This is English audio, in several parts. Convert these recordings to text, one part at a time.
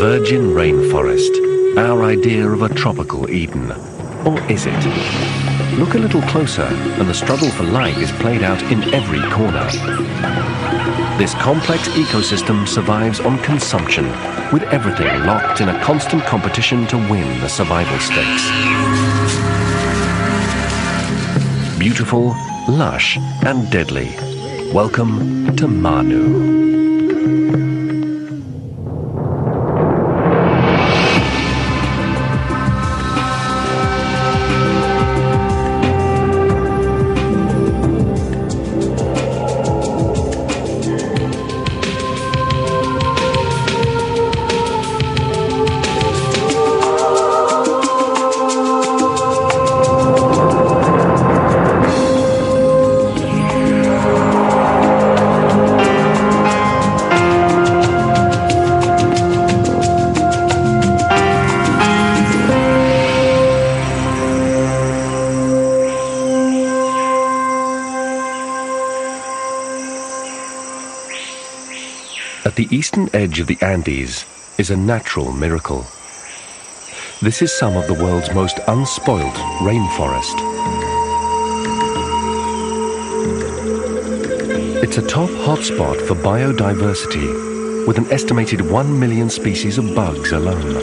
Virgin rainforest, our idea of a tropical Eden. Or is it? Look a little closer and the struggle for life is played out in every corner. This complex ecosystem survives on consumption, with everything locked in a constant competition to win the survival stakes. Beautiful, lush and deadly. Welcome to Manu. At the eastern edge of the Andes is a natural miracle. This is some of the world's most unspoilt rainforest. It's a top hotspot for biodiversity, with an estimated 1 million species of bugs alone.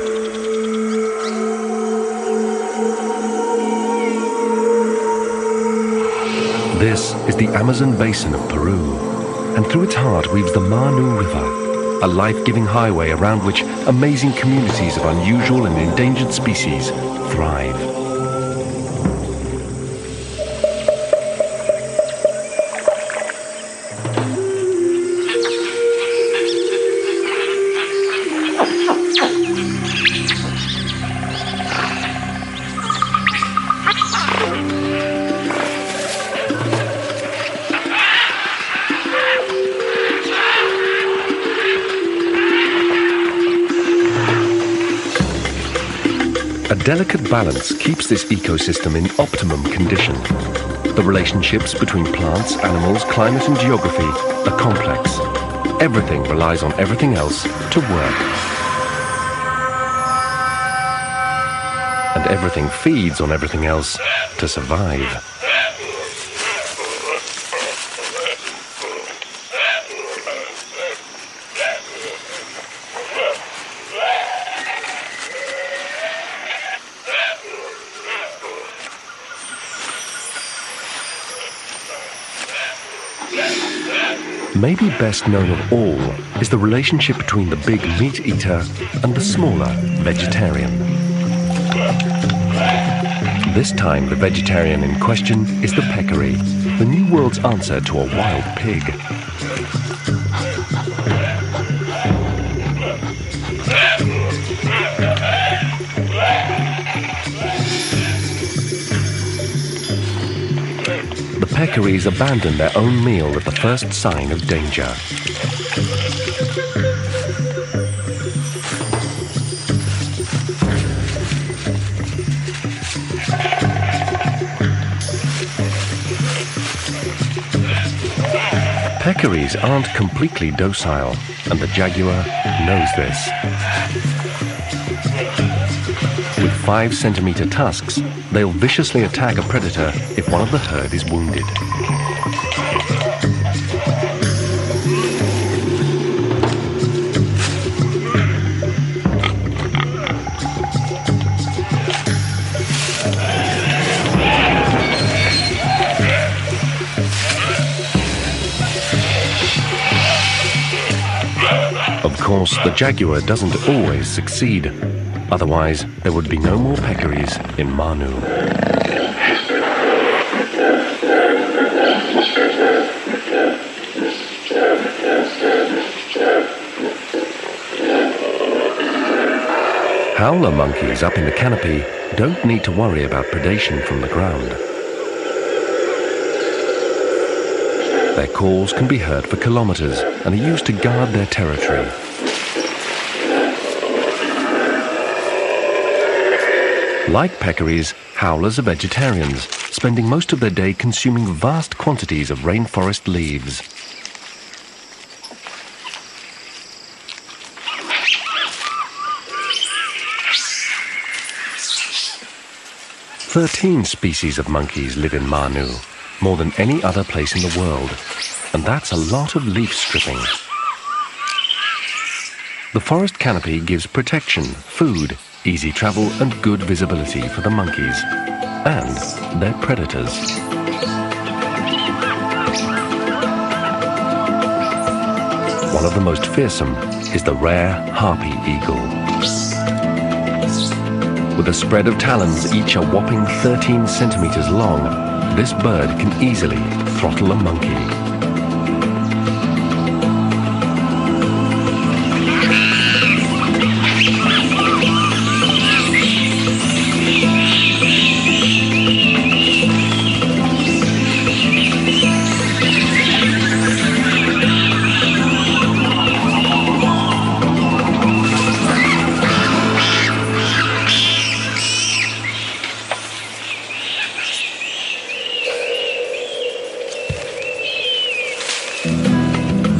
This is the Amazon basin of Peru, and through its heart weaves the Manu River, a life-giving highway around which amazing communities of unusual and endangered species thrive. A delicate balance keeps this ecosystem in optimum condition. The relationships between plants, animals, climate and geography are complex. Everything relies on everything else to work. And everything feeds on everything else to survive. Maybe best known of all is the relationship between the big meat eater and the smaller vegetarian. This time the vegetarian in question is the peccary, the New World's answer to a wild pig. The peccaries abandon their own meal at the first sign of danger. Peccaries aren't completely docile, and the jaguar knows this. With 5-centimeter tusks, they'll viciously attack a predator if one of the herd is wounded. Of course, the jaguar doesn't always succeed. Otherwise, there would be no more peccaries in Manu. Howler monkeys up in the canopy don't need to worry about predation from the ground. Their calls can be heard for kilometers and are used to guard their territory. Like peccaries, howlers are vegetarians, spending most of their day consuming vast quantities of rainforest leaves. 13 species of monkeys live in Manu, more than any other place in the world, and that's a lot of leaf stripping. The forest canopy gives protection, food, easy travel and good visibility for the monkeys and their predators. One of the most fearsome is the rare harpy eagle. With a spread of talons, each a whopping 13 centimeters long, this bird can easily throttle a monkey.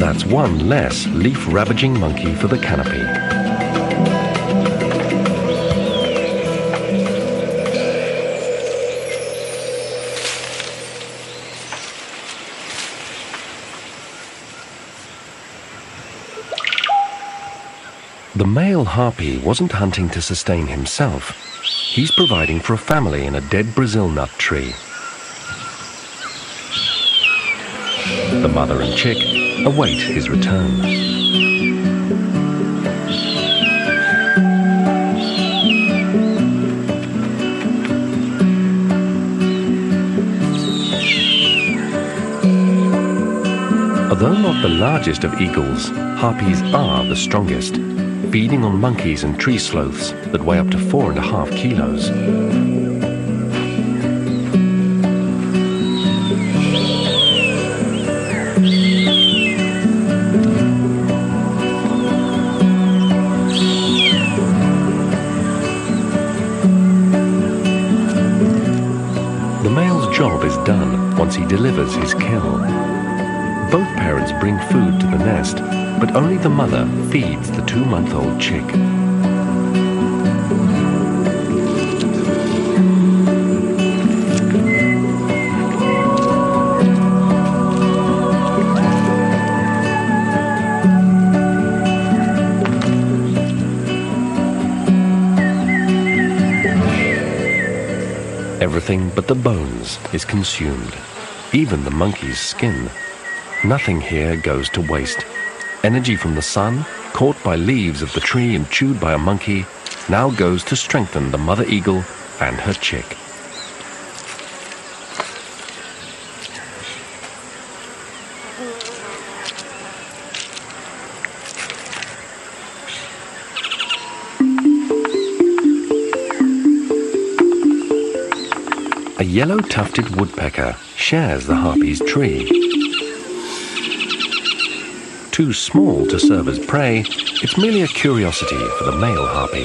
That's one less leaf-ravaging monkey for the canopy. The male harpy wasn't hunting to sustain himself. He's providing for a family in a dead Brazil nut tree. The mother and chick await his return. Although not the largest of eagles, harpies are the strongest, feeding on monkeys and tree sloths that weigh up to 4.5 kilos. The male's job is done once he delivers his kill. Both parents bring food to the nest, but only the mother feeds the 2-month-old chick. Everything but the bones is consumed, even the monkey's skin. Nothing here goes to waste. Energy from the sun, caught by leaves of the tree and chewed by a monkey, now goes to strengthen the mother eagle and her chick. A yellow-tufted woodpecker shares the harpy's tree. Too small to serve as prey, it's merely a curiosity for the male harpy.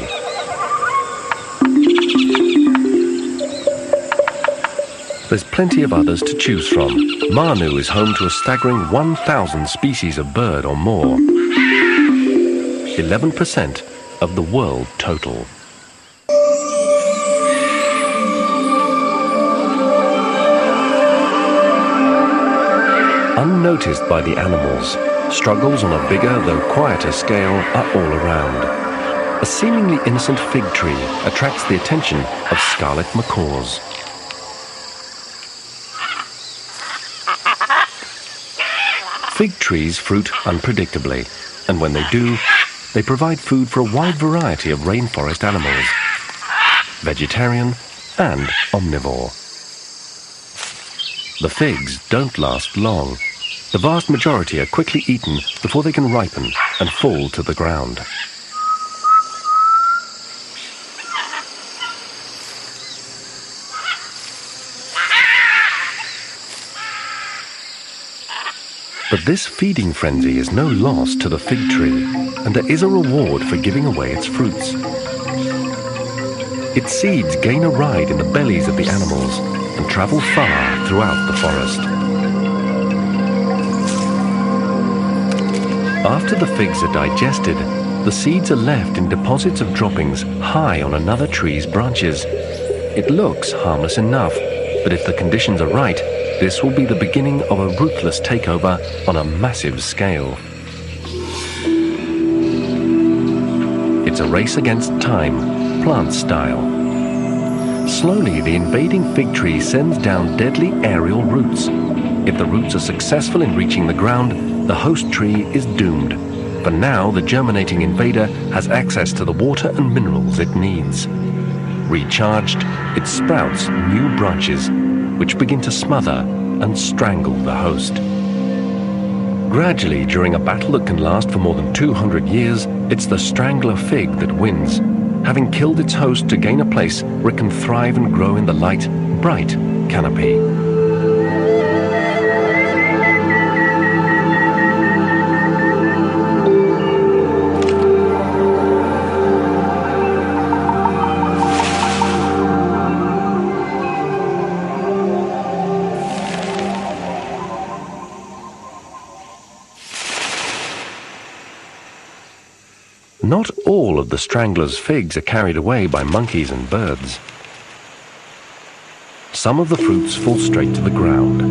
There's plenty of others to choose from. Manu is home to a staggering 1,000 species of bird or more. 11% of the world total. Unnoticed by the animals, struggles on a bigger though quieter scale are all around. A seemingly innocent fig tree attracts the attention of scarlet macaws. Fig trees fruit unpredictably, and when they do, they provide food for a wide variety of rainforest animals, vegetarian and omnivore. The figs don't last long. The vast majority are quickly eaten before they can ripen and fall to the ground. But this feeding frenzy is no loss to the fig tree, and there is a reward for giving away its fruits. Its seeds gain a ride in the bellies of the animals and travel far throughout the forest. After the figs are digested, the seeds are left in deposits of droppings high on another tree's branches. It looks harmless enough, but if the conditions are right, this will be the beginning of a ruthless takeover on a massive scale. It's a race against time, plant style. Slowly, the invading fig tree sends down deadly aerial roots. If the roots are successful in reaching the ground, the host tree is doomed. For now, the germinating invader has access to the water and minerals it needs. Recharged, it sprouts new branches, which begin to smother and strangle the host. Gradually, during a battle that can last for more than 200 years, it's the strangler fig that wins, having killed its host to gain a place where it can thrive and grow in the light, bright canopy. Not all of the strangler's figs are carried away by monkeys and birds. Some of the fruits fall straight to the ground.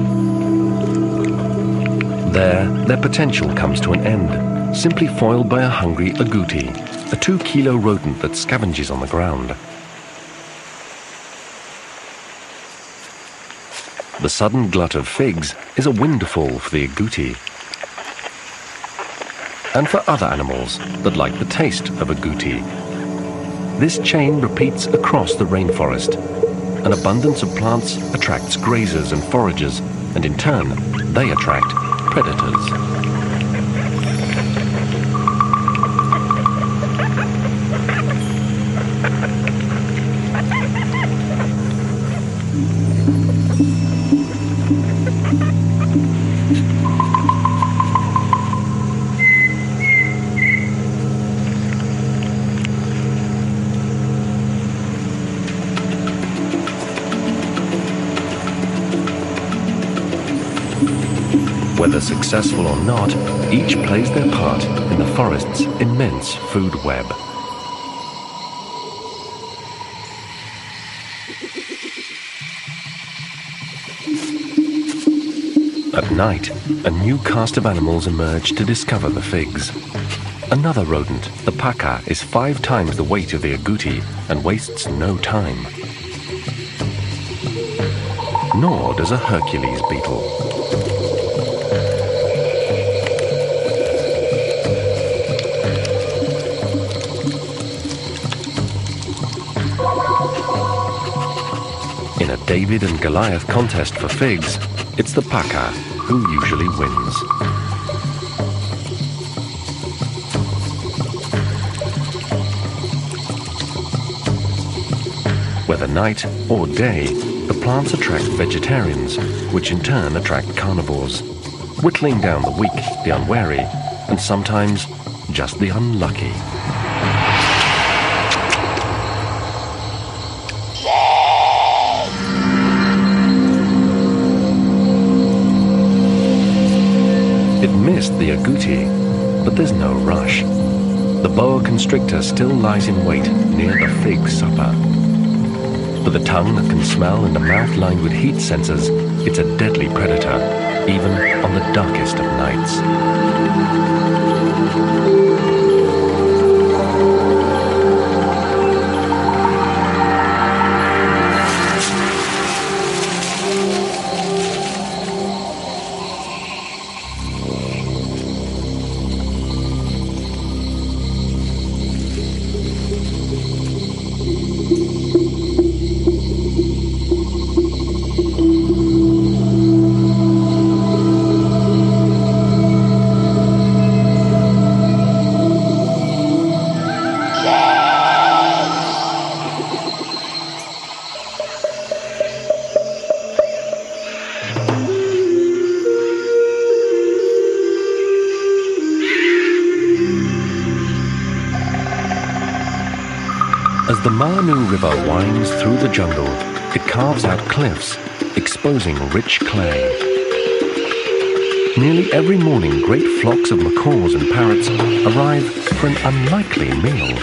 There, their potential comes to an end, simply foiled by a hungry agouti, a 2-kilo rodent that scavenges on the ground. The sudden glut of figs is a windfall for the agouti, and for other animals that like the taste of agouti. This chain repeats across the rainforest. An abundance of plants attracts grazers and foragers, and in turn, they attract predators. Whether successful or not, each plays their part in the forest's immense food web. At night, a new cast of animals emerge to discover the figs. Another rodent, the paca, is 5 times the weight of the agouti and wastes no time. Nor does a Hercules beetle. In a David and Goliath contest for figs, it's the paca who usually wins. Whether night or day, the plants attract vegetarians, which in turn attract carnivores, whittling down the weak, the unwary, and sometimes just the unlucky. It missed the agouti, but there's no rush. The boa constrictor still lies in wait near the fig supper. With a tongue that can smell and a mouth lined with heat sensors, it's a deadly predator, even on the darkest of nights. As the Manu River winds through the jungle, it carves out cliffs, exposing rich clay. Nearly every morning, great flocks of macaws and parrots arrive for an unlikely meal.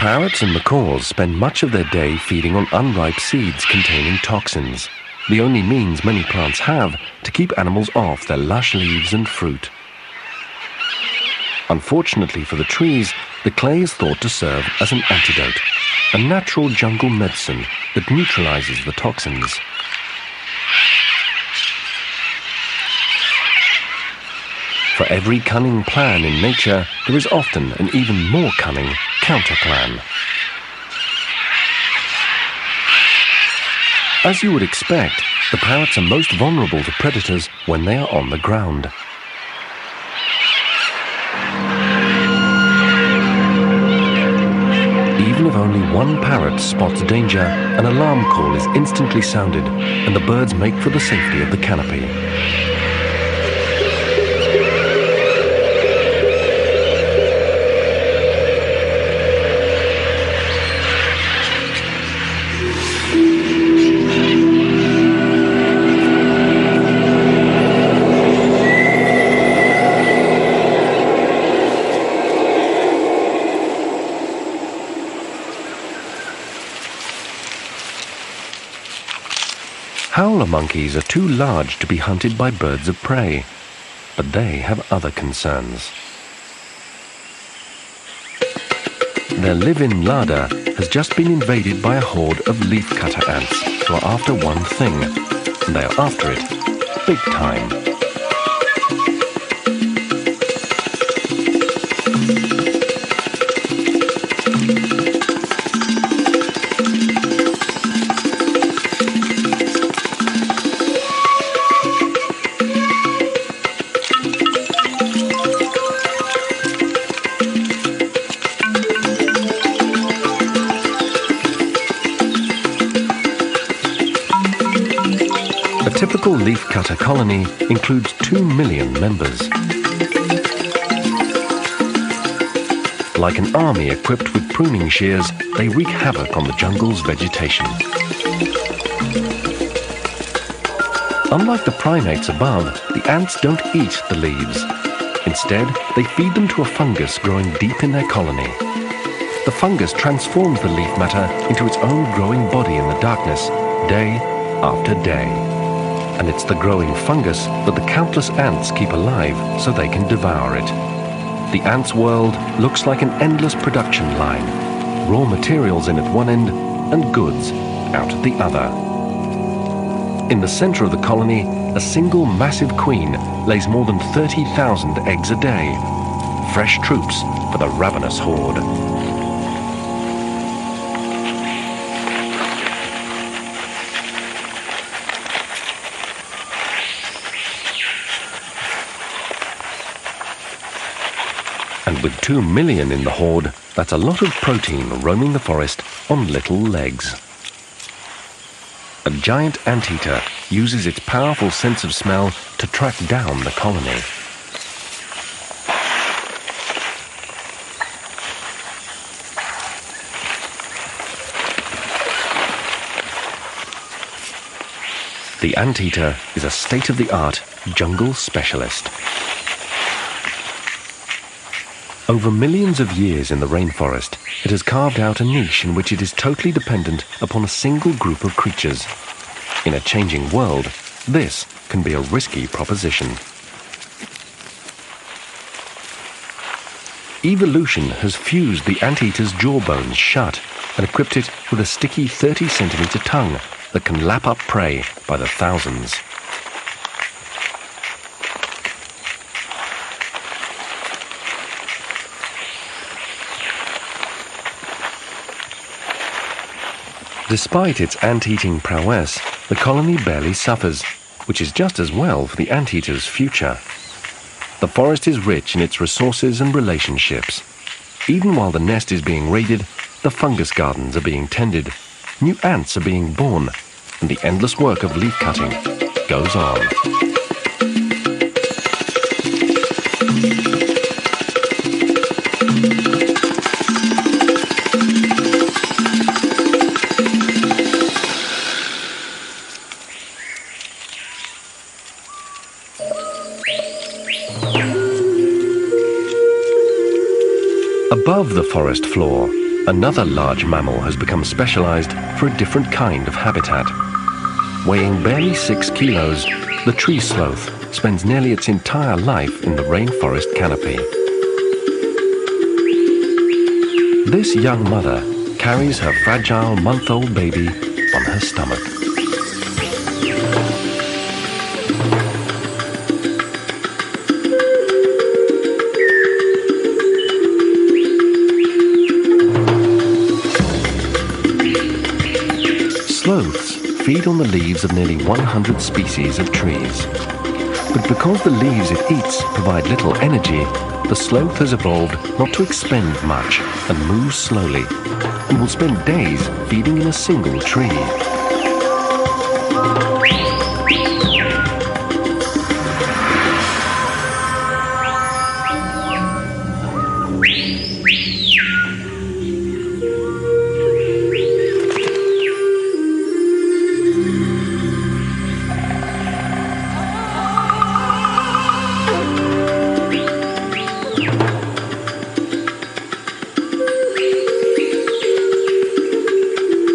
Parrots and macaws spend much of their day feeding on unripe seeds containing toxins, the only means many plants have to keep animals off their lush leaves and fruit. Unfortunately for the trees, the clay is thought to serve as an antidote, a natural jungle medicine that neutralizes the toxins. For every cunning plan in nature, there is often an even more cunning counterplan. As you would expect, the parrots are most vulnerable to predators when they are on the ground. Even if only one parrot spots danger, an alarm call is instantly sounded and the birds make for the safety of the canopy. Howler monkeys are too large to be hunted by birds of prey, but they have other concerns. Their live-in larder has just been invaded by a horde of leafcutter ants who are after one thing, and they are after it big time. A typical leafcutter colony includes 2 million members. Like an army equipped with pruning shears, they wreak havoc on the jungle's vegetation. Unlike the primates above, the ants don't eat the leaves. Instead, they feed them to a fungus growing deep in their colony. The fungus transforms the leaf matter into its own growing body in the darkness, day after day. And it's the growing fungus that the countless ants keep alive so they can devour it. The ants' world looks like an endless production line, raw materials in at one end and goods out at the other. In the center of the colony, a single massive queen lays more than 30,000 eggs a day. Fresh troops for the ravenous horde. And with 2 million in the horde, that's a lot of protein roaming the forest on little legs. A giant anteater uses its powerful sense of smell to track down the colony. The anteater is a state-of-the-art jungle specialist. Over millions of years in the rainforest, it has carved out a niche in which it is totally dependent upon a single group of creatures. In a changing world, this can be a risky proposition. Evolution has fused the anteater's jawbones shut and equipped it with a sticky 30-centimeter tongue that can lap up prey by the thousands. Despite its ant-eating prowess, the colony barely suffers, which is just as well for the anteater's future. The forest is rich in its resources and relationships. Even while the nest is being raided, the fungus gardens are being tended, new ants are being born, and the endless work of leaf cutting goes on. Above the forest floor, Another large mammal has become specialized for a different kind of habitat. Weighing barely 6 kilos, the tree sloth spends nearly its entire life in the rainforest canopy. This young mother carries her fragile month-old baby on her stomach. Sloths feed on the leaves of nearly 100 species of trees. But because the leaves it eats provide little energy, the sloth has evolved not to expend much and moves slowly, and will spend days feeding in a single tree.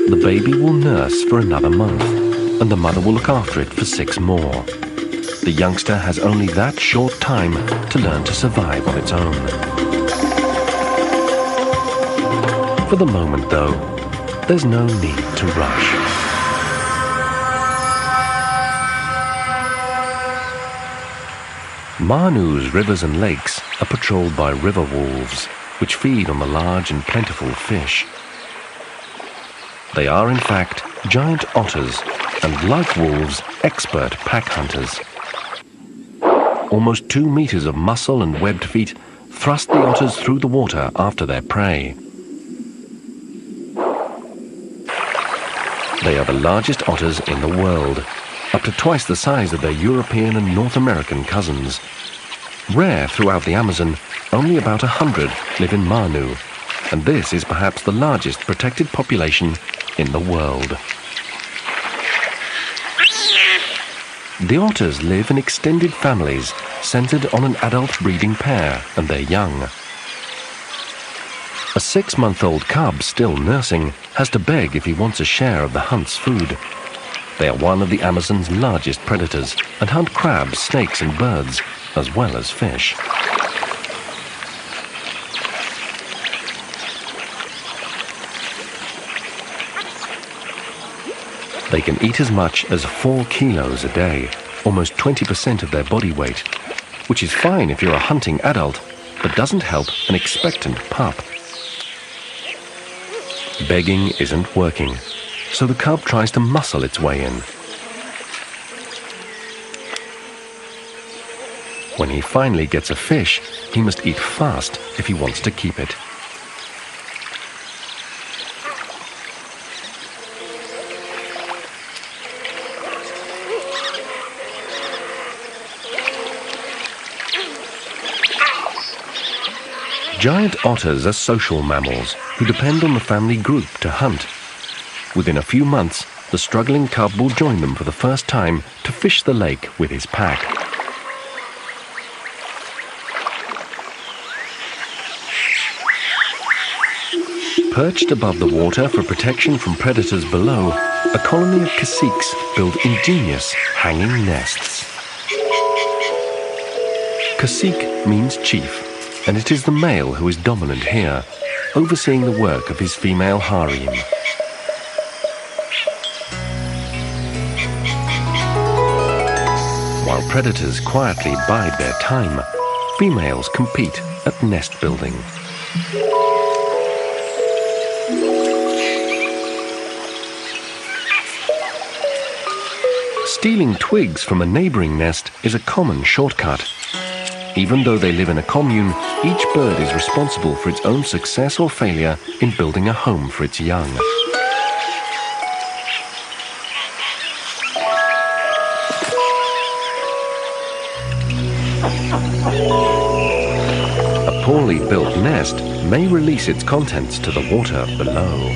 The baby will nurse for another month, and the mother will look after it for 6 more. The youngster has only that short time to learn to survive on its own. For the moment, though, there's no need to rush. Manu's rivers and lakes are patrolled by river wolves, which feed on the large and plentiful fish. They are, in fact, giant otters, and like wolves, expert pack hunters. Almost 2 meters of muscle and webbed feet thrust the otters through the water after their prey. They are the largest otters in the world, up to twice the size of their European and North American cousins. Rare throughout the Amazon, only about 100 live in Manu, and this is perhaps the largest protected population in the world. The otters live in extended families centered on an adult breeding pair and their young. A 6-month-old cub still nursing has to beg if he wants a share of the hunt's food. They are one of the Amazon's largest predators and hunt crabs, snakes and birds, as well as fish. They can eat as much as 4 kilos a day, almost 20% of their body weight, which is fine if you're a hunting adult, but doesn't help an expectant pup. Begging isn't working, so the cub tries to muscle its way in. When he finally gets a fish, he must eat fast if he wants to keep it. Giant otters are social mammals who depend on the family group to hunt. Within a few months, the struggling cub will join them for the first time to fish the lake with his pack. Perched above the water for protection from predators below, a colony of caciques build ingenious hanging nests. Cacique means chief, and it is the male who is dominant here, overseeing the work of his female harem. While predators quietly bide their time, females compete at nest building. Stealing twigs from a neighboring nest is a common shortcut. Even though they live in a commune, each bird is responsible for its own success or failure in building a home for its young. A poorly built nest may release its contents to the water below.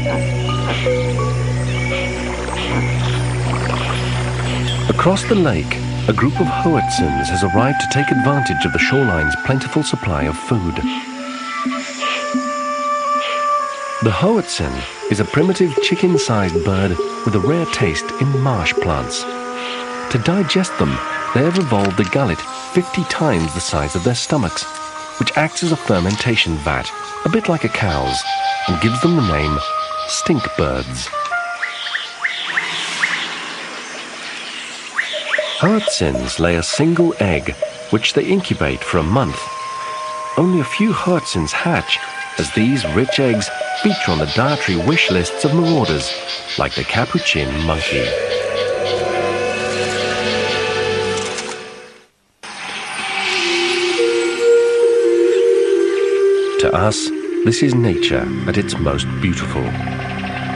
Across the lake, a group of hoatzins has arrived to take advantage of the shoreline's plentiful supply of food. The hoatzin is a primitive chicken-sized bird with a rare taste in marsh plants. To digest them, they have evolved a gullet 50 times the size of their stomachs, which acts as a fermentation vat, a bit like a cow's, and gives them the name stink birds. Hoatzins lay a single egg, which they incubate for a month. Only a few hoatzins hatch, as these rich eggs feature on the dietary wish lists of marauders, like the capuchin monkey. To us, this is nature at its most beautiful.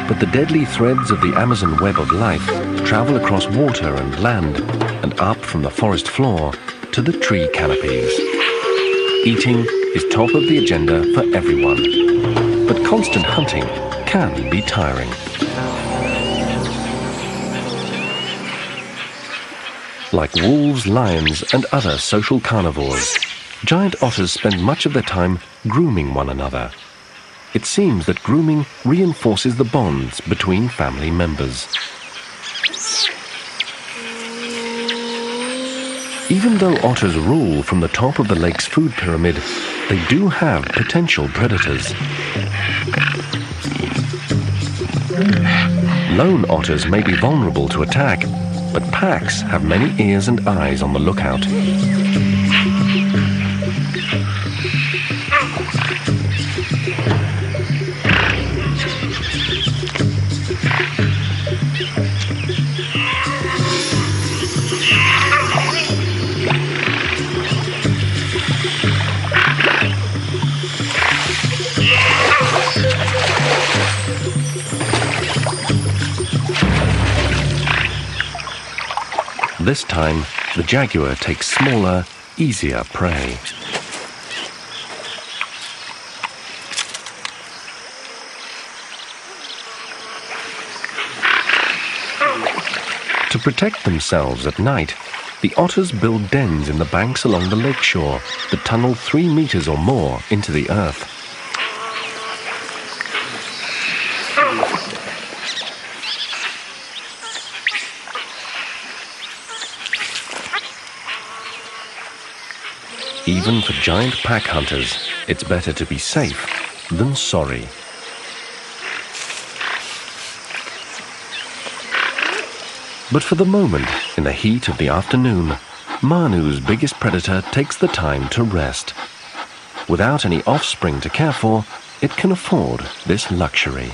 But the deadly threads of the Amazon web of life travel across water and land and up from the forest floor to the tree canopies. Eating is top of the agenda for everyone, but constant hunting can be tiring. Like wolves, lions, and other social carnivores, giant otters spend much of their time grooming one another. It seems that grooming reinforces the bonds between family members. Even though otters rule from the top of the lake's food pyramid, they do have potential predators. Lone otters may be vulnerable to attack, but packs have many ears and eyes on the lookout. This time, the jaguar takes smaller, easier prey. To protect themselves at night, the otters build dens in the banks along the lakeshore that tunnel 3 meters or more into the earth. Even for giant pack hunters, it's better to be safe than sorry. But for the moment, in the heat of the afternoon, Manu's biggest predator takes the time to rest. Without any offspring to care for, it can afford this luxury.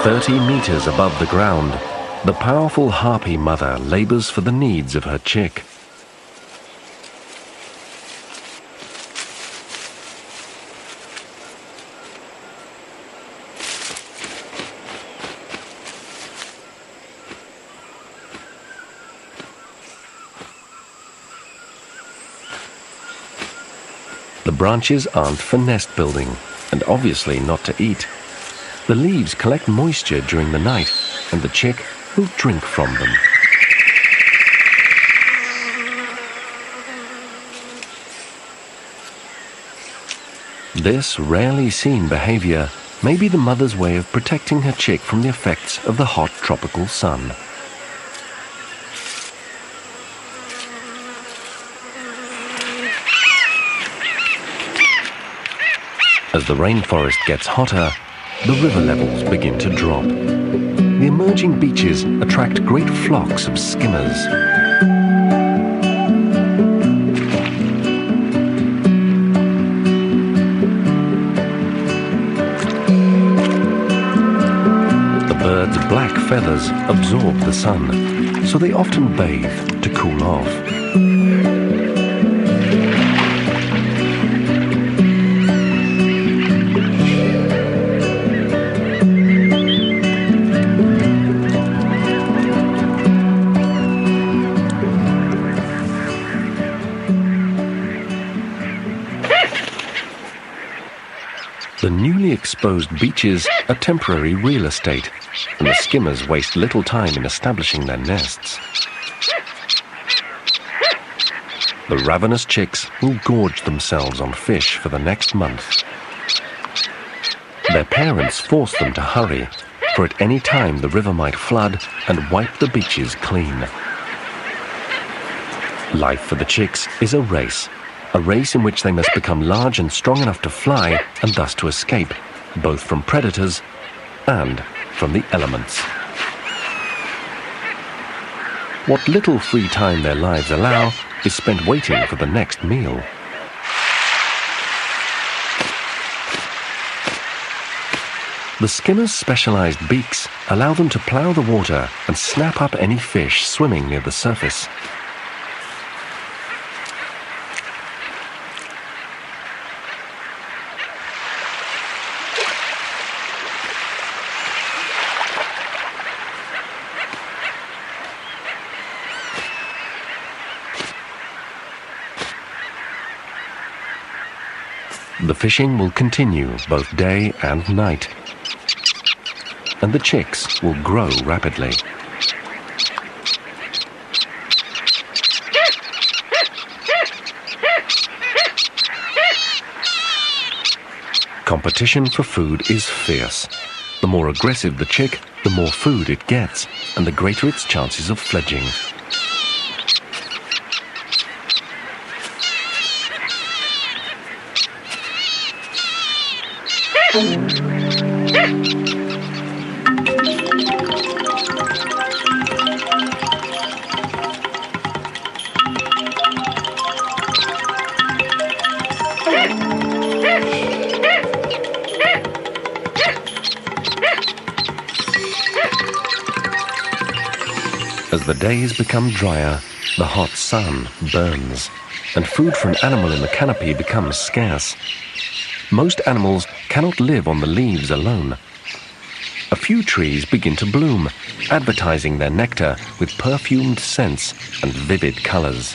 "30 meters above the ground, the powerful harpy mother labors for the needs of her chick. The branches aren't for nest building, and obviously not to eat. The leaves collect moisture during the night, and the chick will drink from them. This rarely seen behavior may be the mother's way of protecting her chick from the effects of the hot tropical sun. As the rainforest gets hotter, the river levels begin to drop. The emerging beaches attract great flocks of skimmers. The birds' black feathers absorb the sun, so they often bathe to cool off. exposed beaches are temporary real estate, and the skimmers waste little time in establishing their nests. The ravenous chicks will gorge themselves on fish for the next month. Their parents force them to hurry, for at any time the river might flood and wipe the beaches clean. Life for the chicks is a race in which they must become large and strong enough to fly and thus to escape, both from predators and from the elements. What little free time their lives allow is spent waiting for the next meal. The skimmers' specialized beaks allow them to plow the water and snap up any fish swimming near the surface. The fishing will continue both day and night, and the chicks will grow rapidly. Competition for food is fierce. The more aggressive the chick, the more food it gets, and the greater its chances of fledging. As the days become drier, the hot sun burns, and food for an animal in the canopy becomes scarce. Most animals cannot live on the leaves alone. A few trees begin to bloom, advertising their nectar with perfumed scents and vivid colors.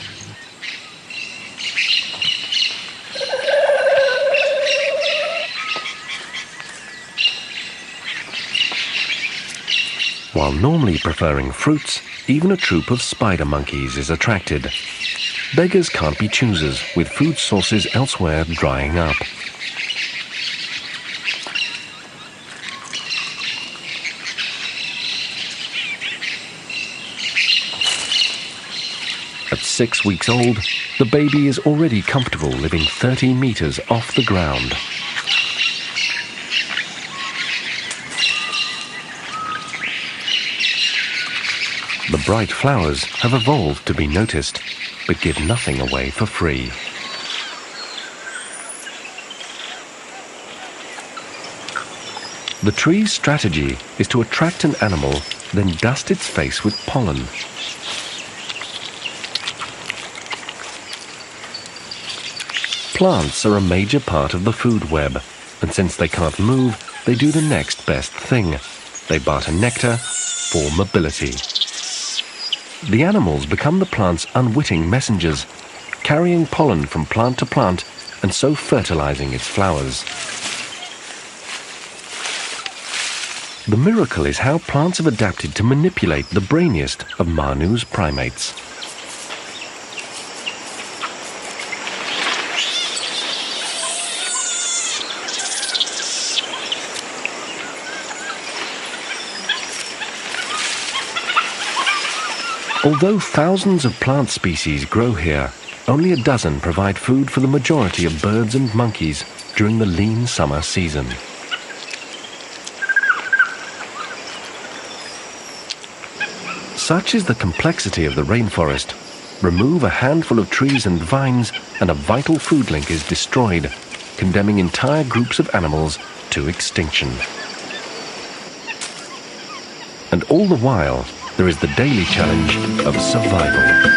While normally preferring fruits, even a troop of spider monkeys is attracted. Beggars can't be choosers, with food sources elsewhere drying up. At 6 weeks old, the baby is already comfortable living 30 meters off the ground. The bright flowers have evolved to be noticed, but give nothing away for free. The tree's strategy is to attract an animal, then dust its face with pollen. Plants are a major part of the food web, and since they can't move, they do the next best thing. They barter nectar for mobility. The animals become the plant's unwitting messengers, carrying pollen from plant to plant and so fertilizing its flowers. The miracle is how plants have adapted to manipulate the brainiest of Manu's primates. Although thousands of plant species grow here, only a dozen provide food for the majority of birds and monkeys during the lean summer season. Such is the complexity of the rainforest. Remove a handful of trees and vines, and a vital food link is destroyed, condemning entire groups of animals to extinction. And all the while, there is the daily challenge of survival.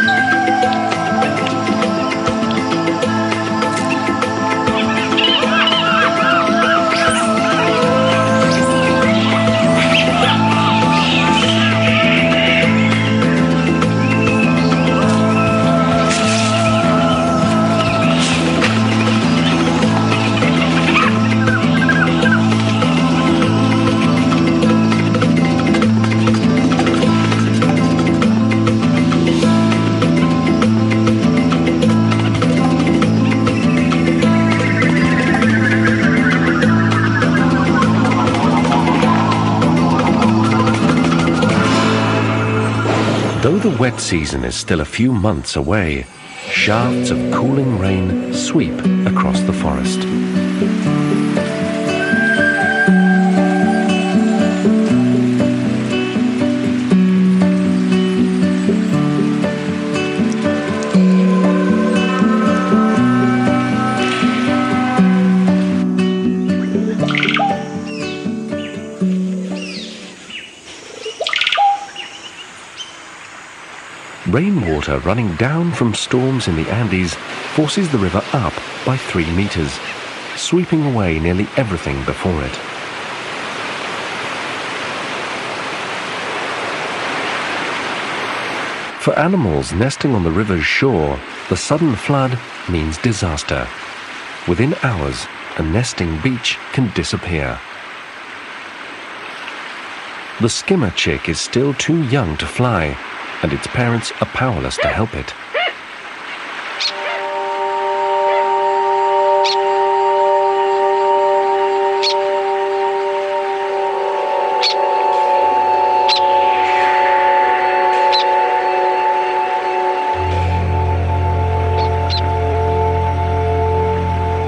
wet season is still a few months away, shafts of cooling rain sweep across the forest. Rainwater running down from storms in the Andes forces the river up by 3 meters, sweeping away nearly everything before it. For animals nesting on the river's shore, the sudden flood means disaster. Within hours, a nesting beach can disappear. The skimmer chick is still too young to fly, and its parents are powerless to help it.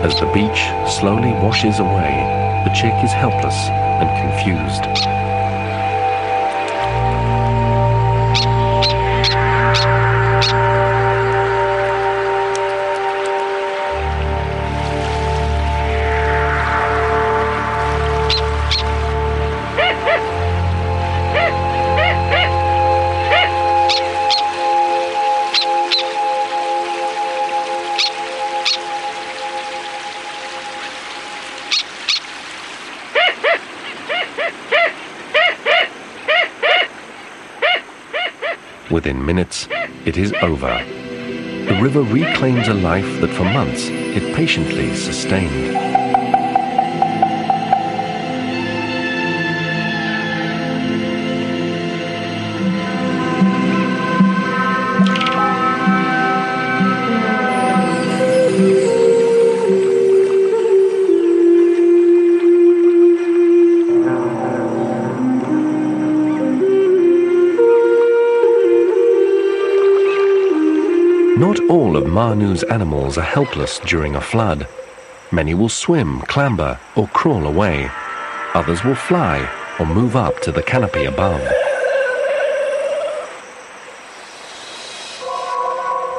As the beach slowly washes away, the chick is helpless and confused. Within minutes, it is over. The river reclaims a life that for months it patiently sustained. Not all of Manu's animals are helpless during a flood. Many will swim, clamber, or crawl away. Others will fly or move up to the canopy above.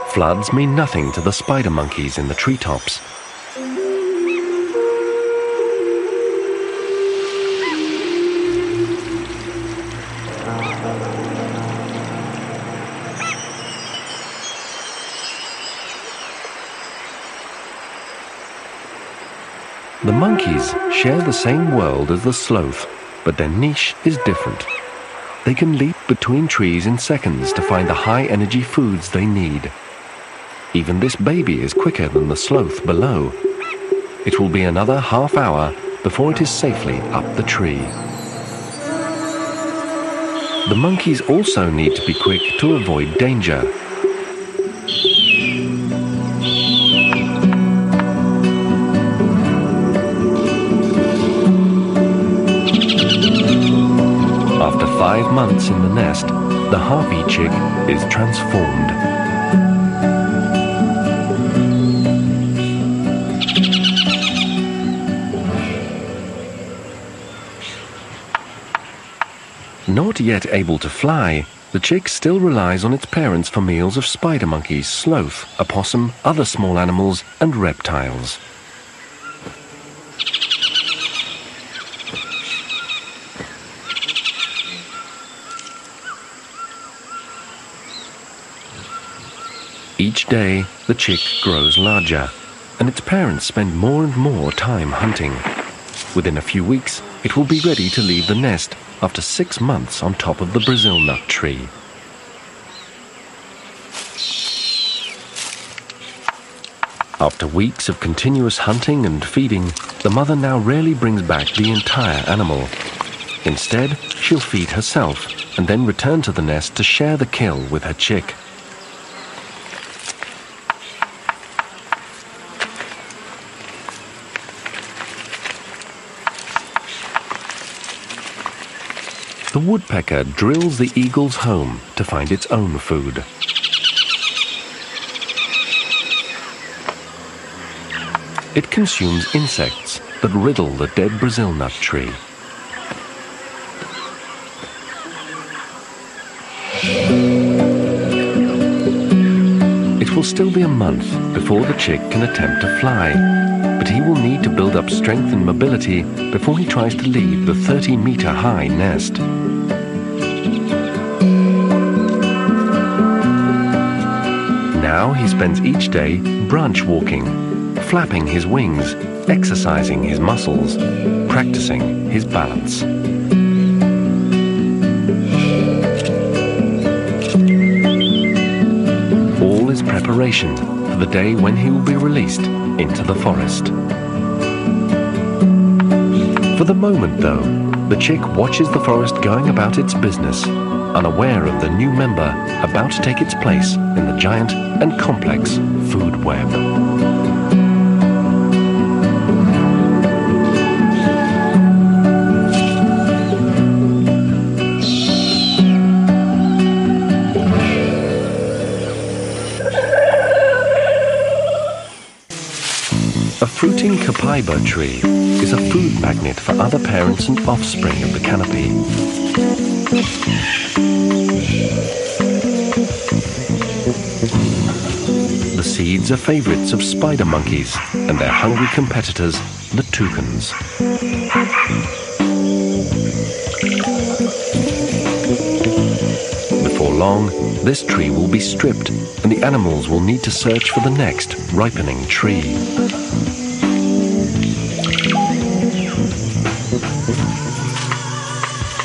Floods mean nothing to the spider monkeys in the treetops. The monkeys share the same world as the sloth, but their niche is different. They can leap between trees in seconds to find the high-energy foods they need. Even this baby is quicker than the sloth below. It will be another half hour before it is safely up the tree. The monkeys also need to be quick to avoid danger. After 5 months in the nest, the harpy chick is transformed. Not yet able to fly, the chick still relies on its parents for meals of spider monkeys, sloth, opossum, other small animals, and reptiles. Each day, the chick grows larger, and its parents spend more and more time hunting. Within a few weeks, it will be ready to leave the nest after 6 months on top of the Brazil nut tree. After weeks of continuous hunting and feeding, the mother now rarely brings back the entire animal. Instead, she'll feed herself and then return to the nest to share the kill with her chick. The woodpecker drills the eagle's home to find its own food. It consumes insects that riddle the dead Brazil nut tree. It will still be a month before the chick can attempt to fly, but he will need to build up strength and mobility before he tries to leave the 30-meter-high nest. Now he spends each day branch walking, flapping his wings, exercising his muscles, practicing his balance. All is preparation for the day when he will be released into the forest. For the moment, though, the chick watches the forest going about its business, unaware of the new member about to take its place in the giant and complex food web. A fruiting copaiba tree is a food magnet for other parents and offspring of the canopy. The seeds are favorites of spider monkeys and their hungry competitors, the toucans. Before long, this tree will be stripped and the animals will need to search for the next ripening tree.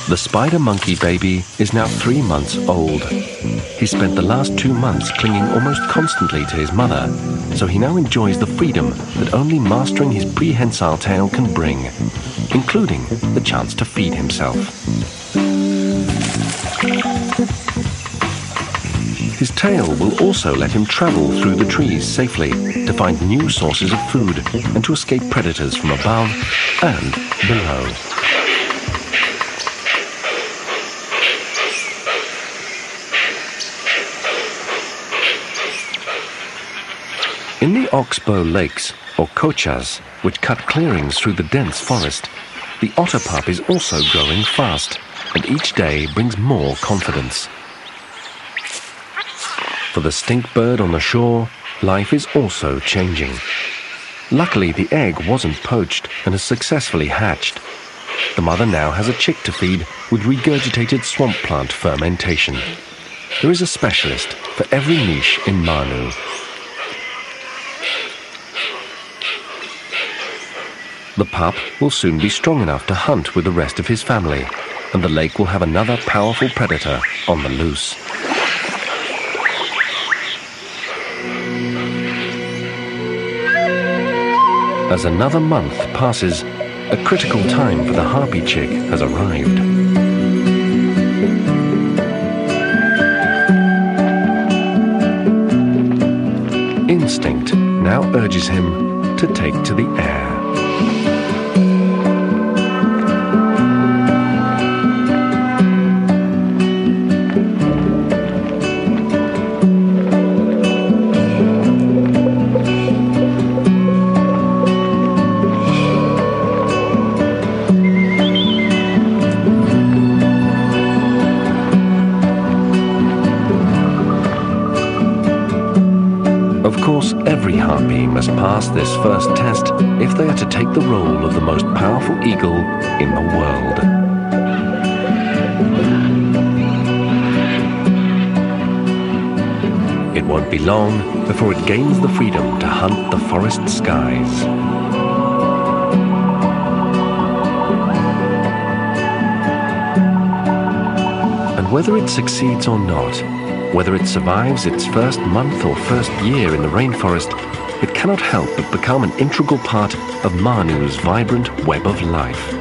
The spider monkey baby is now 3 months old. He spent the last 2 months clinging almost constantly to his mother, so he now enjoys the freedom that only mastering his prehensile tail can bring, including the chance to feed himself. His tail will also let him travel through the trees safely to find new sources of food and to escape predators from above and below. In the oxbow lakes, or cochas, which cut clearings through the dense forest, the otter pup is also growing fast, and each day brings more confidence. For the stink bird on the shore, life is also changing. Luckily, the egg wasn't poached and has successfully hatched. The mother now has a chick to feed with regurgitated swamp plant fermentation. There is a specialist for every niche in Manu. The pup will soon be strong enough to hunt with the rest of his family, and the lake will have another powerful predator on the loose. As another month passes, a critical time for the harpy chick has arrived. Instinct now urges him to take to the air. Of course, every harpy must pass this first test if they are to take the role of the most powerful eagle in the world. It won't be long before it gains the freedom to hunt the forest skies. And whether it succeeds or not, whether it survives its first month or first year in the rainforest, it cannot help but become an integral part of Manu's vibrant web of life.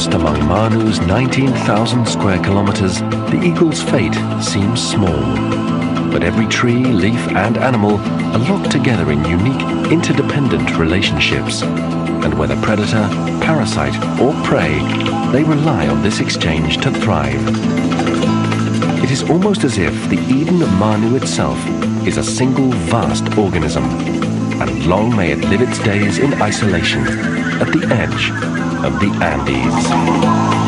Lost among Manu's 19,000 square kilometers, the eagle's fate seems small. But every tree, leaf and animal are locked together in unique, interdependent relationships. And whether predator, parasite or prey, they rely on this exchange to thrive. It is almost as if the Eden of Manu itself is a single vast organism, and long may it live its days in isolation at the edge of the Andes.